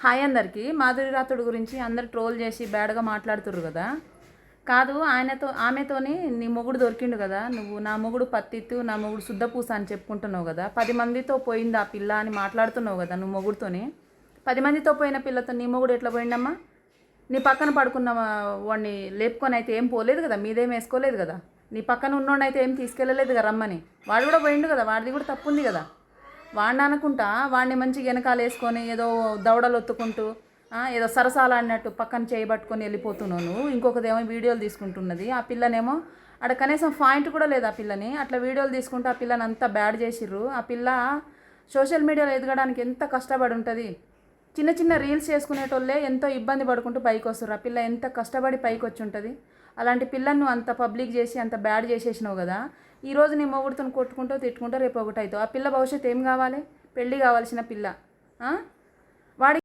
Hi అందరికీ. మాధురి రాథోడ్ గురించి అందరు ట్రోల్ చేసి బ్యాడ్గా మాట్లాడుతుర్రు కదా. కాదు, ఆమెతోని నీ మొగుడు దొరికిండు కదా, నువ్వు నా మొగుడు పత్తిత్తు, నా మొగుడు శుద్ధపూస అని చెప్పుకుంటున్నావు కదా. 10 మందితో పోయింది ఆ పిల్ల అని మాట్లాడుతున్నావు కదా నువ్వు మొగుడుతోని. 10 మందితో పోయిన పిల్లతో నీ మొగుడు ఎట్లా పోయిండమ్మా? నీ పక్కన పడుకున్న వాడిని లేపుకొని అయితే ఏం పోలేదు కదా, మీదేం వేసుకోలేదు కదా. నీ పక్కన ఉన్నోడిని అయితే ఏం తీసుకెళ్ళలేదు కదా రమ్మని. వాడు కూడా పోయిండు కదా, వాడిది కూడా తప్పు ఉంది కదా. వాడిని అనుకుంటా వాడిని మంచిగా వెనకాల వేసుకొని ఏదో దవడలు ఒత్తుకుంటూ ఏదో సరసాల అన్నట్టు పక్కన చేయబట్టుకొని వెళ్ళిపోతున్నాను. ఇంకొకదేమో వీడియోలు తీసుకుంటున్నది. ఆ పిల్లనేమో అక్కడ కనీసం పాయింట్ కూడా లేదు. ఆ పిల్లని అట్లా వీడియోలు తీసుకుంటూ ఆ పిల్లని అంతా బ్యాడ్ చేసిర్రు. ఆ పిల్ల సోషల్ మీడియాలో ఎదగడానికి ఎంత కష్టపడి ఉంటుంది. చిన్న చిన్న రీల్స్ చేసుకునేటోళ్ళే ఎంతో ఇబ్బంది పడుకుంటూ పైకి వస్తారు. ఆ పిల్ల ఎంత కష్టపడి పైకి వచ్చి ఉంటుంది. అలాంటి పిల్లను అంత పబ్లిక్ చేసి అంత బ్యాడ్ చేసేసినావు కదా. ఈరోజు నీ మొగుడుతో కొట్టుకుంటూ తిట్టుకుంటూ రేపు ఒకటి అవుతావు. ఆ పిల్ల భవిష్యత్తు ఏం కావాలి? పెళ్ళి కావాల్సిన పిల్ల. వాడి